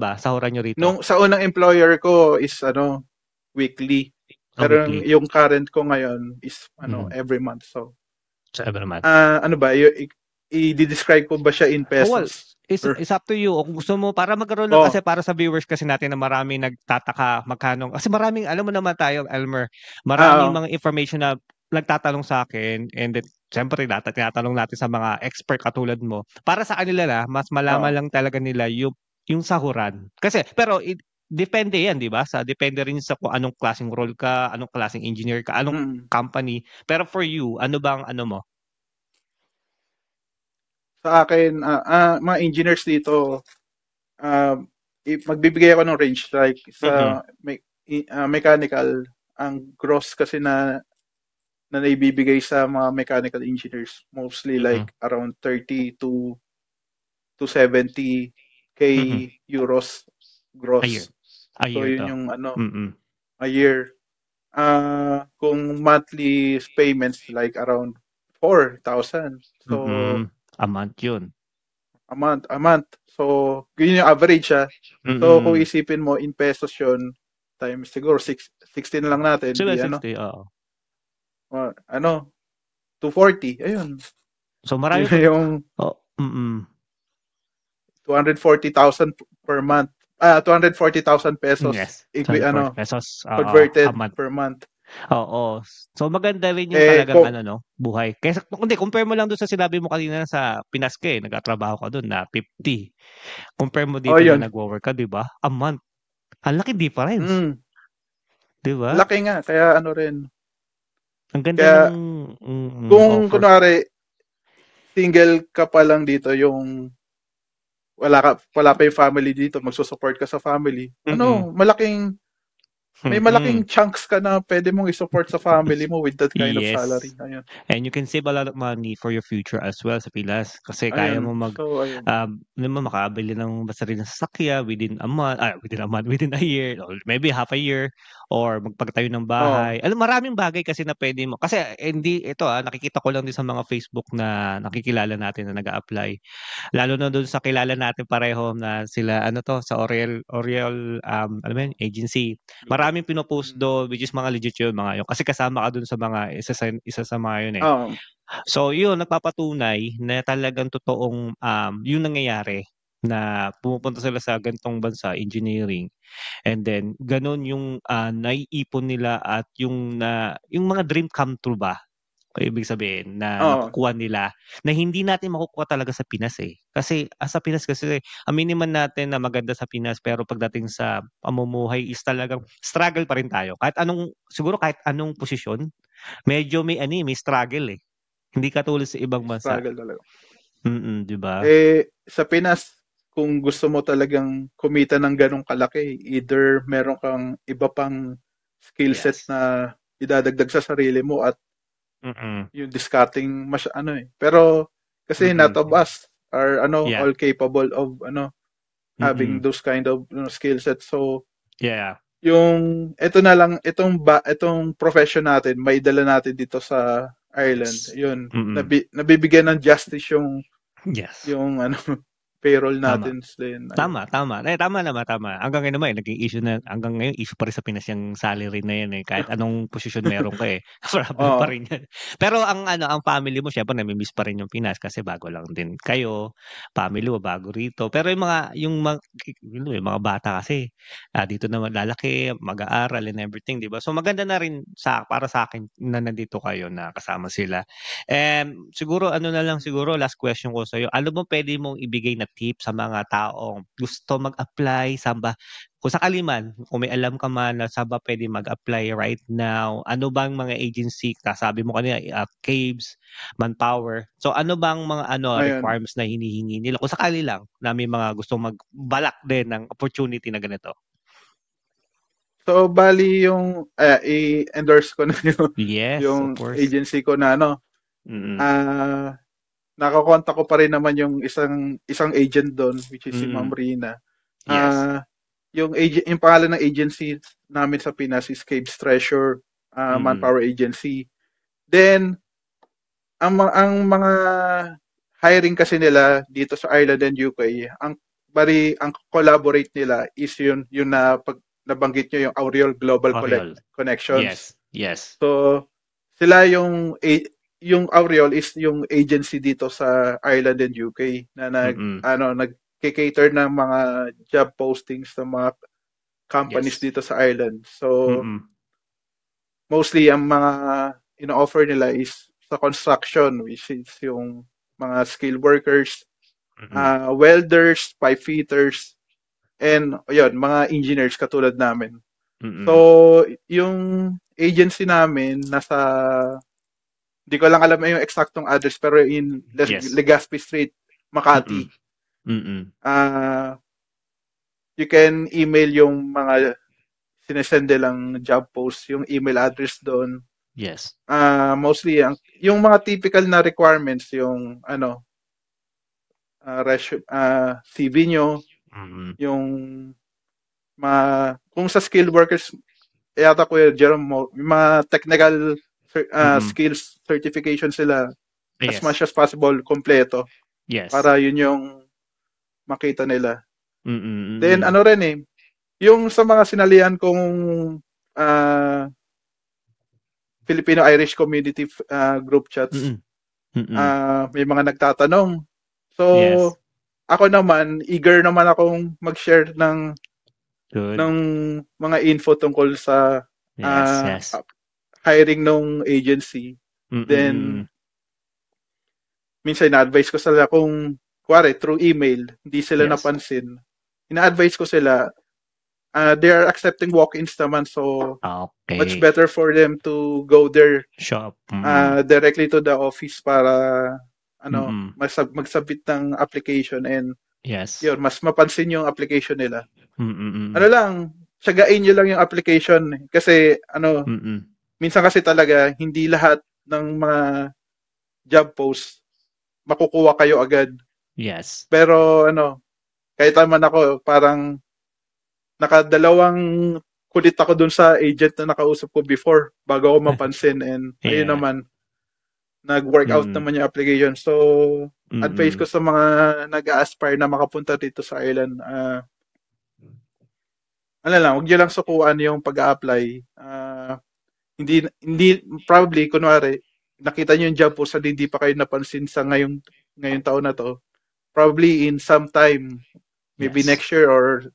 ba sahuran niyo rito? Sa unang employer ko is weekly. Pero Weekly? yung current ko ngayon is Mm, every month. So, so every month? ano ba, i-describe ko ba siya in Oh, well, pesos? Or, it's up to you o kung gusto mo para magkaroon lang kasi oh, para sa viewers kasi natin na maraming nagtataka magkano kasi maraming alam mo naman tayo, Elmer, maraming ah, mga information na nagtatanong sa'kin and then siyempre tinatanong natin sa mga expert katulad mo. Para sa kanila na mas malaman oo. lang talaga nila yung sahuran. Kasi pero depende 'yan, 'di ba? Depende rin sa kung anong klaseng role ka, anong klaseng engineer ka, anong Mm. company. Pero for you, ano bang mo? Sa akin, mga engineers dito, magbibigay ako ng range like Mm, sa mechanical, ang gross kasi na naibibigay sa mga mechanical engineers, mostly mm, like around 30 to 70K mm. euros A year. gross. A So year yun 'to. yung Mm, a year. Kung monthly payments like around 4,000. So a month 'yun. a month. So yun yung average ah. So kung Mm. isipin mo in pesos yun, times siguro 16 lang natin, di 760, oo. ano, 240. Ayun. So marami Yun pa yung oh, 240,000 per month. 240,000 pesos. yes, ₱24, oo, a Converted month. per month. Oo. So maganda rin yung Eh, talagang 'no, buhay. Kaysa hindi compare mo lang dun sa sinabi mo kanina sa Pinas ka, nagtatrabaho ka dun na 50. Compare mo dito na yun. nagwo-work ka, 'di ba? A month. Ang laki difference, Mm, 'di ba? laki nga. Kaya ano rin. Ang ganda nung Kaya kung offer. kunwari, single ka pa lang dito, yung wala pa yung family dito, magsusupport ka sa family. Mm, May mm. malaking chunks ka na pwede mong isupport sa family mo with that kind of salary. Yes. Ayun. And you can save a lot of money for your future as well sa Pilas kasi kaya mo Ayun. So, ayun. makakabili ng sarili ng sasakyan within a month, within a year, or maybe half a year, or magpagtayo ng Oo. bahay. Alam maraming bagay kasi na pwede mo kasi hindi ito, nakikita ko lang din sa mga Facebook na nakikilala natin na nag-a-apply. Lalo na dun sa kilala natin pareho na sila sa Oriel, alam mo yun, agency. Maraming pino-post Mm. dun which is mga legit yun, mga yun. Kasi kasama ka dun sa mga isa sa mga yun, eh. Oo. So yun, nagpapatunay na talagang totoong, yung nangyayari na pumupunta sila sa ganitong bansa, engineering, and then gano'n yung, naiipon nila at yung mga dream come true ba, ibig sabihin na Oo, nakukuha nila na hindi natin makukuha talaga sa Pinas, eh. Kasi, sa Pinas kasi aminin man natin na maganda sa Pinas pero pagdating sa pamumuhay is talagang struggle pa rin tayo. Kahit anong posisyon, medyo may ano, may struggle, eh. Hindi katulad sa ibang bansa. struggle talaga. 'Di ba? Sa Pinas, kung gusto mo talagang kumita ng ganong kalaki, either meron kang iba pang skill set Yes. na idadagdag sa sarili mo at Mm, yung discarding ano eh. Pero kasi not mm. of us are Yeah, all capable of having mm. those kind of skill sets. So Yeah. yung itong profession natin, may dala natin dito sa Ireland. Yes. Yun, Mm. nabibigyan ng justice Yes. yung payroll Tama. natin din. Ayun. Tama. Tama naman, tama. Hanggang ngayon naman, eh, naging issue na hanggang ngayon issue pa rin sa Pinas yang salary na yan, eh, kahit anong posisyon meron ka, eh, problem pa Oo, rin yan. Pero ang family mo siyempre nami-miss pa rin yung Pinas kasi bago lang din kayo, family mo bago rito. Pero yung mga bata kasi, dito naman lalaki, mag-aaral and everything, 'di ba? So maganda na rin para sa'kin na nandito kayo na kasama sila. Siguro ano na lang siguro last question ko sa'yo, ano bang puwede mong ibigay na tip sa mga taong gusto mag-apply, kung sakali man, kung may alam ka man na saan ba puwede mag-apply right now, ano bang mga agency sabi mo kanina, CABES, Manpower. So ano bang mga ayun. requirements na hinihingi nila kung sakali lang na may mga gustong magbalak din ng opportunity na ganito? So, bali i-endorse ko na Yes, yung of course. agency ko na Mm, ah, nakakontak ko pa rin naman yung isang agent doon, which is si Ma'am mm. Rina. Yes. Ah, yung pangalan ng agency namin sa Pinas is Caves Treasure Mm, Manpower Agency. Then, ang mga hiring kasi nila dito sa Ireland and UK, ang collaborate nila is yun na pag nabanggit nyo yung Auriol Global Oriol. Connections. Yes, yes. So, sila yung Auriol is yung agency dito sa Ireland and UK na Mm. nagke-cater ng mga job postings ng mga companies Yes. dito sa Ireland. So, Mm. mostly ang mga ino-offer nila is sa construction, which is yung mga skilled workers, Mm. welders, pipe fitters, and yun, mga engineers katulad namin. Mm. So, yung agency namin hindi ko lang alam yung eksaktong address, pero in Yes. Legazpi Street, Mm. Makati. Mm. Uh, you can email yung mga sinesend nilang job post, yung email address doon. Yes. Mostly, yung mga typical na requirements, yung CV nyo, Mm. yung kung sa skilled workers, yata Kuya Jerome, yung mga technical Mm. skills certification sila as much Yes. as possible kompleto Yes. para yun yung makita nila. Mm. Then Mm. ano rin yung sa mga sinalihan kong uh, Filipino-Irish community group chats, Mm. Mm. may mga nagtatanong. So, Yes. ako naman, eager naman akong mag-share Good. ng mga info tungkol sa Yes, uh, yes. hiring ng agency. Mm. Then, Mm. minsan na-advise ko sila kung, kuwari, through email, hindi sila Yes. napansin. Ina-advise ko sila, they are accepting walk-ins naman, so much Okay. better for them to go there Shop. Mm. directly to the office para Mm. mag-submit ng application and Yes. yun, mas mapansin yung application nila. Mm. Ano Mm. lang, tsagain nyo lang yung application kasi Mm. minsan kasi talaga hindi lahat ng mga job posts makukuha kayo agad. Yes. Pero kahit naman ako, parang nakadalawang kulit ako dun sa agent na nakausap ko before bago ako mapansin and ayun Yeah. naman, nag-work out Mm. naman yung application. So, advice ko Mm. sa mga nag-aspire na makapunta dito sa Ireland, ano lang, huwag nyo lang sukuan yung pag-a-apply. Hindi, probably, kunwari, nakita niyo yung job post na hindi pa kayo napansin sa ngayong taon na to, probably in some time, maybe Yes. next year or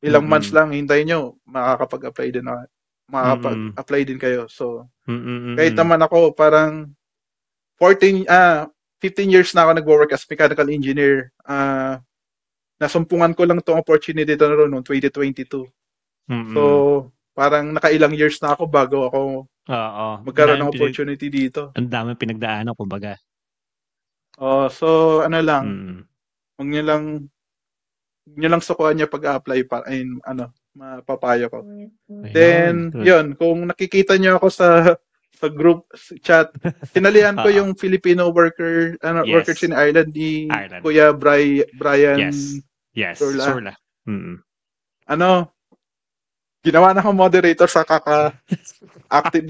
ilang months Mm. lang, hintayin nyo, Mm. makakapag-apply din kayo. So, Mm. kahit Mm. naman ako, parang 15 years na ako nagwo-work as mechanical engineer. Nasumpungan ko lang tong opportunity na ron noong 2022. So, Mm. parang nakailang years na ako bago ako Oo. magkaroon ng opportunity dito. Ang daming pinagdaanan kumbaga. So, ano lang, Mm. huwag nyo lang sukuhan niya pag-apply mapapayo ko. Ayun, Then, good. yun, kung nakikita niyo ako sa group chat, sinalihan ko Oo. yung Filipino workers Yes. in Ireland ni Ireland. Kuya Brian Yes. Yes. Surla. Surla. Mm. Ano, ginawa na akong moderator sa active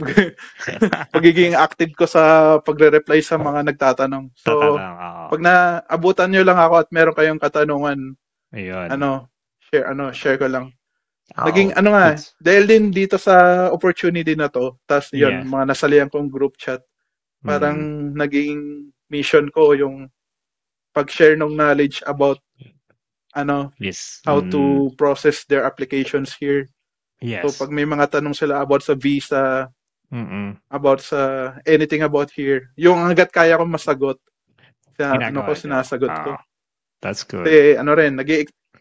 pagiging active ko sa pagre-reply sa mga nagtatanong. So, Tatanong, oo. pag naabutan niyo lang ako at meron kayong katanungan, Ayun. ano, share ko lang. Naging Oo. ano nga, Goods. dahil din dito sa opportunity na to, tas yun, Yes. mga nasalihan kong group chat, parang Mm. naging mission ko yung pag-share ng knowledge about ano, Yes. how Mm. to process their applications here. So Yes. pag may mga tanong sila about sa visa, Mm. about sa anything about here, yung hangga't kaya kong masagot, Ginagawa niyo. sinasagot ko. That's good. Kasi ano rin,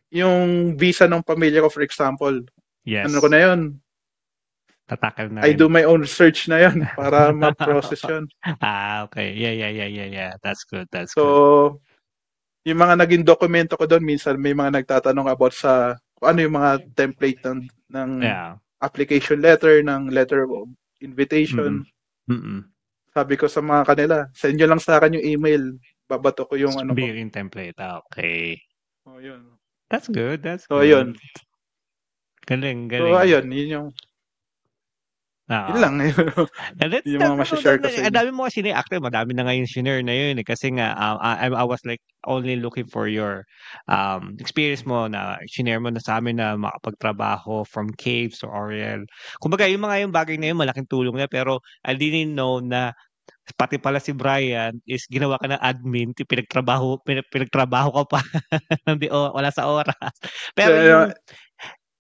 yung visa ng pamilya ko, for example, ano ko Yes. na yun, Tatakal na I rin. do my own research na yun para ma-process yun. Okay. Yeah. That's good. That's good. So, yung mga naging dokumento ko doon, minsan may mga nagtatanong about sa kung ano yung mga template ng Yeah. application letter, ng letter of Mm. invitation. Mm. Sabi ko sa mga kanila, send nyo lang sa akin yung email. Babato ko yung ano ko. Built-in template. Okay. Oh, yun. That's good. That's So, good. ayun. Galing, So, galing. ayun. Yun Oo. lang. And that's yung mga masashare ko sa ang inyo. dami mo kasi ni-active, madami na ngayon shinare na yun eh. Kasi nga, I was like only looking for your experience mo na shinare mo na sa amin na makapagtrabaho from Caves to Oriel. Kumbaga, yung bagay na yun, malaking tulong na. Pero I didn't know na pati pala si Brian is ginawa ka ng admin, pinagtrabaho ka pa. Hindi, wala sa oras. Pero Kaya, yung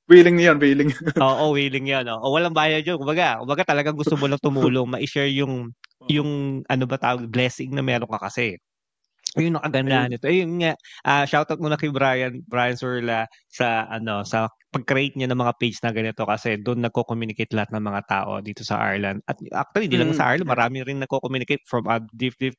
willing yun, willing. oo, willing 'yan, oo. Walang bayad 'yun. Kumbaga talagang gusto mo lang tumulong, mai-share Oo. yung ano ba tawag, blessing na meron ka kasi. Ayun ang kagandahan Ayun. nito. Ayun nga, shoutout muna kay Brian Surla sa pag-create niya ng mga page na ganito kasi do'n nagko-communicate lahat ng mga tao dito sa Ireland. At actually hindi lang sa Ireland, Yeah. marami rin nagko-communicate from,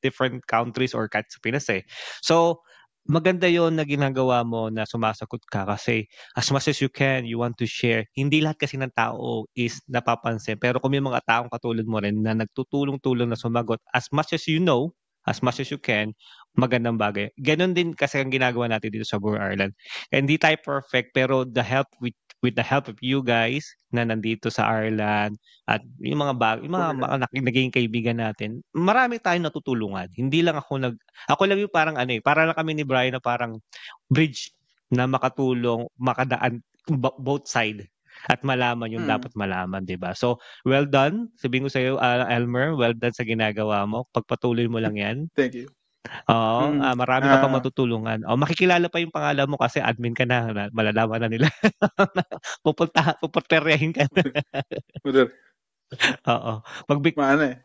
different countries or kahit sa Pinas, eh. So, maganda 'yon na ginagawa mo na sumasagot ka kasi as much as you can, you want to share. Hindi lahat kasi ng tao is napapansin, pero kung may mga taong katulad mo rin na nagtutulong-tulong na sumagot as much as you know, as much as you can, magandang bagay. Gano'n din kasi ang ginagawa natin dito sa Buo Ireland. Hindi tayo perfect pero with the help of you guys na nandito sa Ireland at yung mga naging kaibigan natin, marami tayong natutulungan. Hindi lang ako lang yung parang ano, para lang kami ni Brian na parang bridge na makatulong, makadaan both side at malaman yung Mm. dapat malaman, 'di ba? So, well done. Sabihin ko sa iyo, Elmer, well done sa ginagawa mo. Pagpatuloy mo lang 'yan. Thank you. Oo, Mm. marami ka pang matutulungan. Makikilala pa yung pangalan mo kasi admin ka na, malalaman na nila. Pupuntahin ka na. Brother, Oo, magbig maano eh.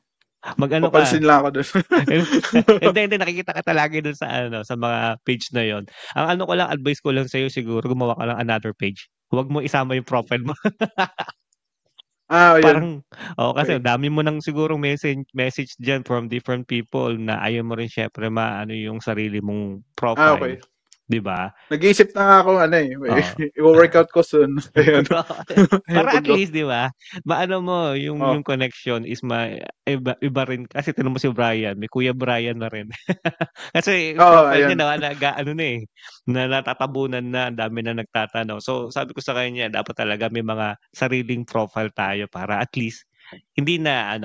mag-ano ka. Papansin lang ako doon. Hindi, nakikita kita lagi dun sa mga page na yon. Ang ano ko lang, advice ko lang sa'yo siguro gumawa ka ng another page. Huwag mo isama yung profile mo. Ayun. Parang kasi Okay. ang dami mo ng sigurong message diyan from different people na ayaw mo rin siyempre maano yung sarili mong profile, Okay. 'di ba? Nag-iisip na nga ako Oo. i-workout ko soon. Ayun. Ayun Para at pag least 'di ba, maano mo yung oh, connection is iba rin kasi tingnan mo si Brian, may Kuya Brian na rin. Kasi yung profile niya ayun. ano na, eh, na natatabunan na, ang dami na nagtatanong. So, sabi ko sa kanya dapat talaga may mga sariling profile tayo para at least hindi na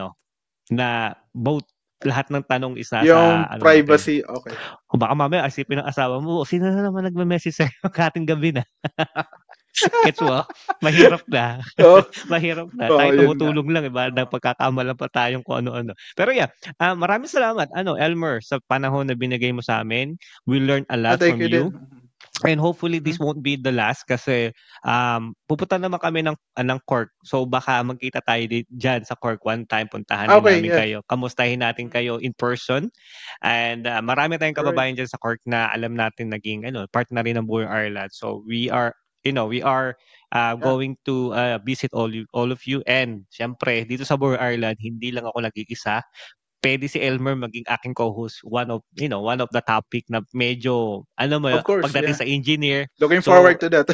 na both lahat ng tanong is nasa Yung ano natin. privacy, okay. O baka mamaya isipin ng asawa mo, "Sino na naman nagme-message sa'yo kahating gabi na?" Gets mo? Mahirap na. Oo, Mahirap na. oo, Tayo yun nga. tumutulong lang, iba Oo. nagpagkakamalan pa tayong kung ano-ano. Pero yeah, maraming salamat Elmer sa panahon na binigay mo sa amin. We learned a lot Thank from you din. you. And hopefully this Mhm. won't be the last kasi pupunta naman kami ng Cork. So baka magkita tayo diyan sa Cork one time, puntahan din Okay, namin yeah. kayo. Kamustahin natin Mhm. kayo in person. And marami tayong Alright. kababayan diyan sa Cork na alam natin naging part na rin ng buong Ireland. So we are Yeah, going to visit all of you, and syempre dito sa buong Ireland hindi lang ako nag-iisa. Puwede si Elmer maging aking co-host, one of the topic na medyo mo of course, pagdating yeah. sa engineer. Looking So, forward to that.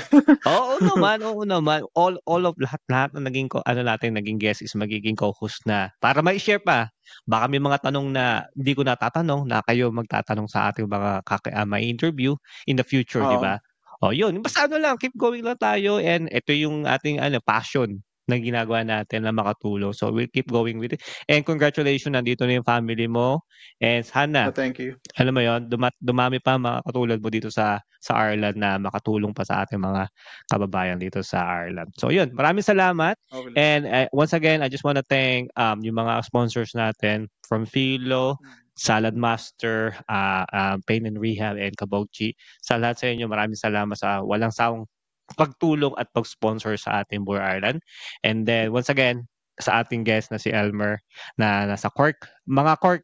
oo naman. All of lahat na naging natin naging guest is magiging co-host na para mai-share pa. Baka may mga tanong na hindi ko natatanong na kayo magtatanong sa ating mga mai-interview in the future, 'di Oo, ba? Yun. Basta lang, keep going lang tayo, and ito yung ating passion na ginagawa natin na makatulong. So, we'll keep going with it. And congratulations, nandito na yung family mo. And sana thank you. alam mo yon, dumami pa mga katulad mo dito sa Ireland na makatulong pa sa ating mga kababayan dito sa Ireland. So yun, maraming salamat. Okay lang. And once again, I just want to thank yung mga sponsors natin from Philo, Mm. Salad Master, Pain and Rehab, and Kabogchi. Sa lahat sa inyo, maraming salamat sa walang sawang pagtulong at pag-sponsor sa ating Buur Ireland. And then once again, sa ating guest na si Elmer na nasa Cork. Mga Cork,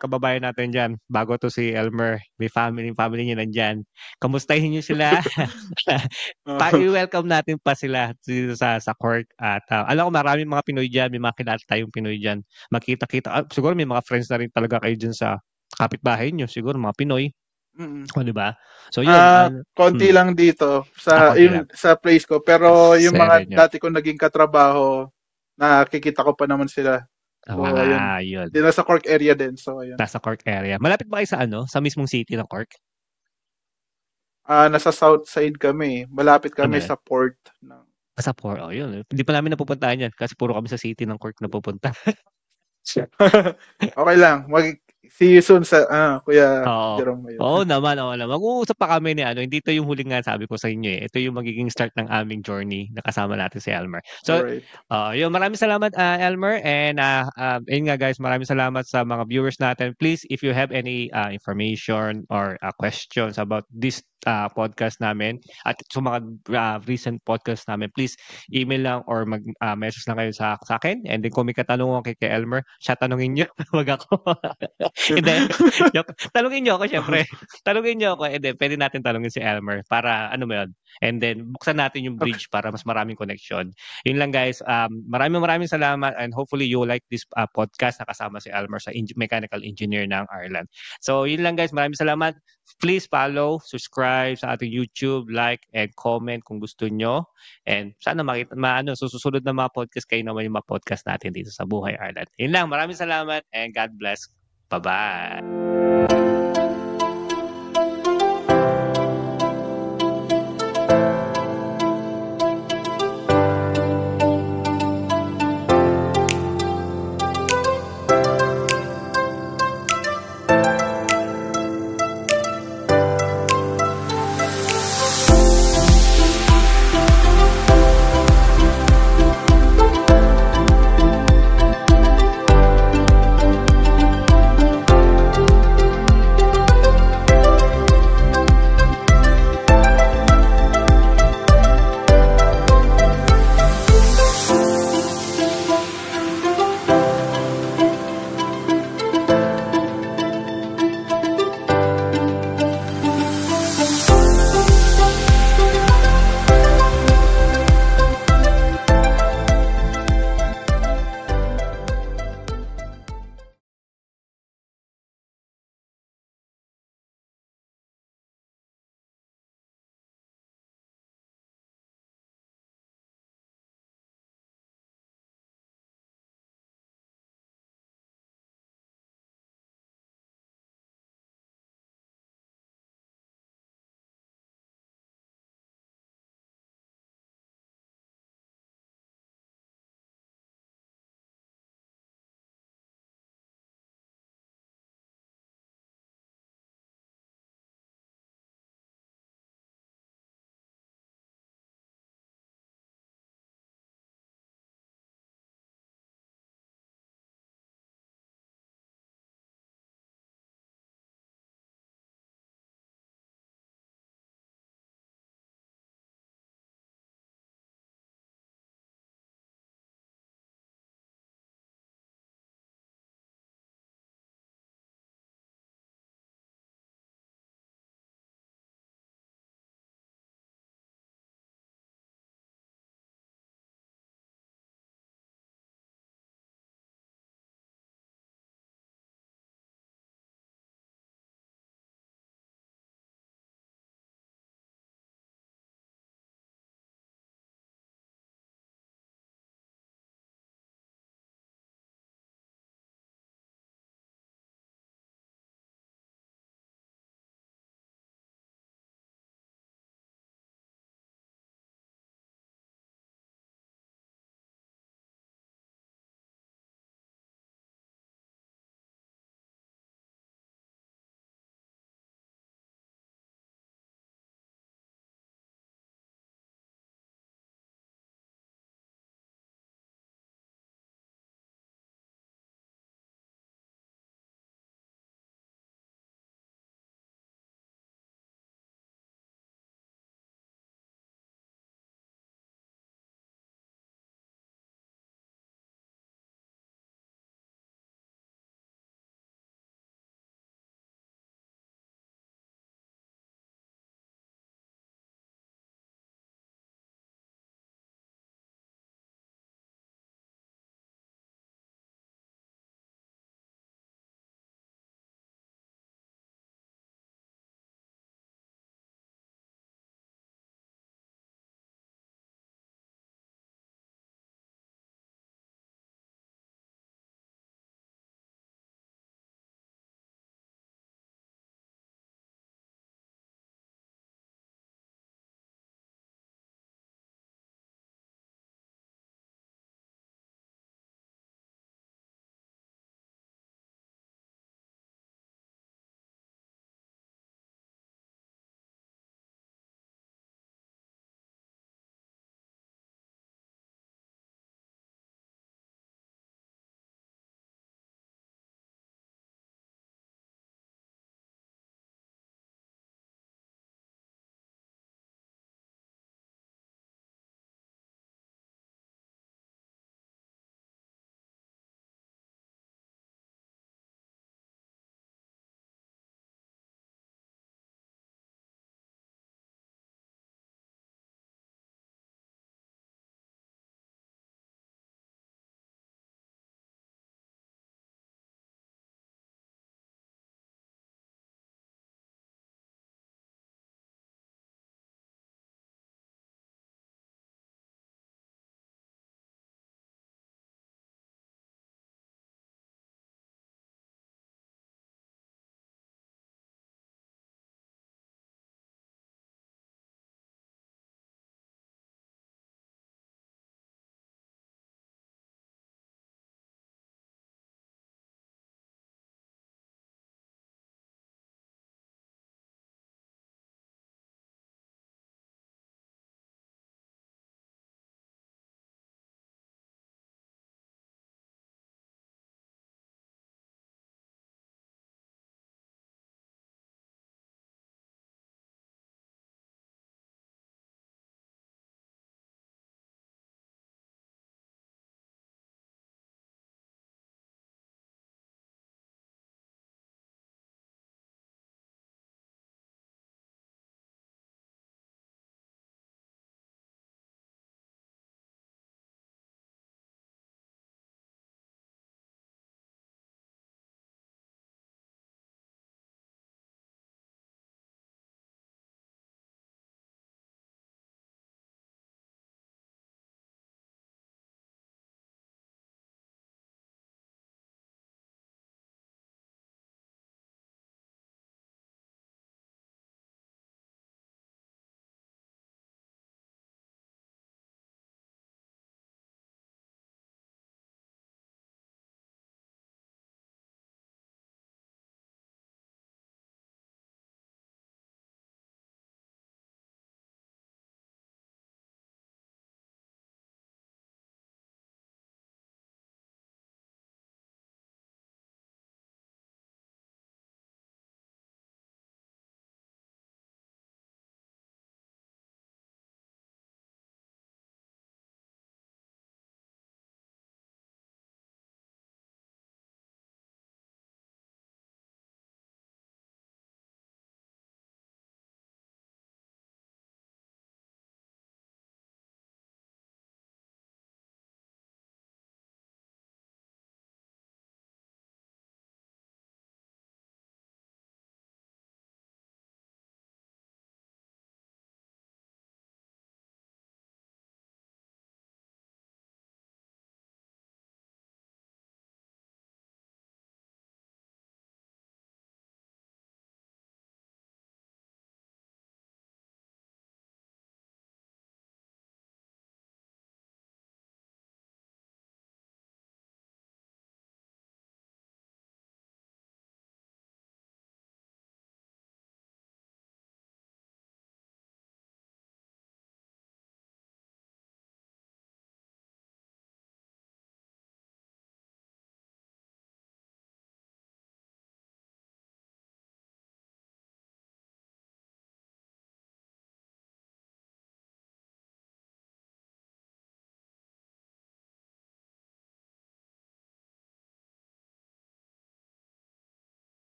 kababayan natin diyan. Bago to si Elmer, may family niya nandiyan. Kamustahin niyo sila. Oo. I-welcome natin pa sila dito sa Cork, at alam ko maraming mga Pinoy diyan, may mga kilala tayong Pinoy diyan. Makita-kita, siguro may mga friends na rin talaga kayo diyan sa kapitbahay niyo, siguro mga Pinoy, Mm. 'di ba? So yun, Konti lang dito sa konti lang. yung sa place ko, pero yung Sa mga area niyo. dati kong naging katrabaho, nakikita ko pa naman sila. So ayun. Yun. Di nasa Cork area din. So ayun. Nasa Cork area. Malapit ba kayo sa sa mismong city ng Cork? Nasa south side kami. Malapit kami Ano? sa port ng Sa Port. Yun. Hindi pa namin napupuntahan yan kasi puro kami sa city ng Cork napupunta. Okay lang. See you soon sa Kuya Oo. Jerome ngayon. Oo naman. Mag-uusap pa kami ni hindi ito yung huling nga sabi ko sa inyo eh. Ito yung magiging start ng aming journey na kasama natin si Elmer. So, Alright. yun, maraming salamat Elmer, and yun nga guys, maraming salamat sa mga viewers natin. Please, if you have any information or questions about this podcast namin at sa mga recent podcast namin, please email lang or mag-message lang kayo sa akin, and then kung may katanungan kay Elmer, siya tanungin niyo, wag ako. Hindi, tanungin niyo ako syempre. Tanungin niyo ako, and then pwede natin tanungin si Elmer para ano mo yun. And then buksan natin yung bridge para mas maraming connection. Yun lang guys, maraming salamat, and hopefully you like this podcast na kasama si Elmer sa mechanical engineer ng Ireland. So yun lang guys, maraming salamat. Please follow, subscribe sa ating YouTube, like, and comment kung gusto nyo. And sana susunod na mga podcast kayo naman yung mga podcast natin dito sa Buhay Ireland. Yun lang, maraming salamat, and God bless. Bye-bye.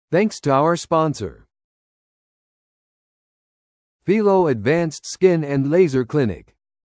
Thanks to our sponsor, Philo Advanced Skin and Laser Clinic.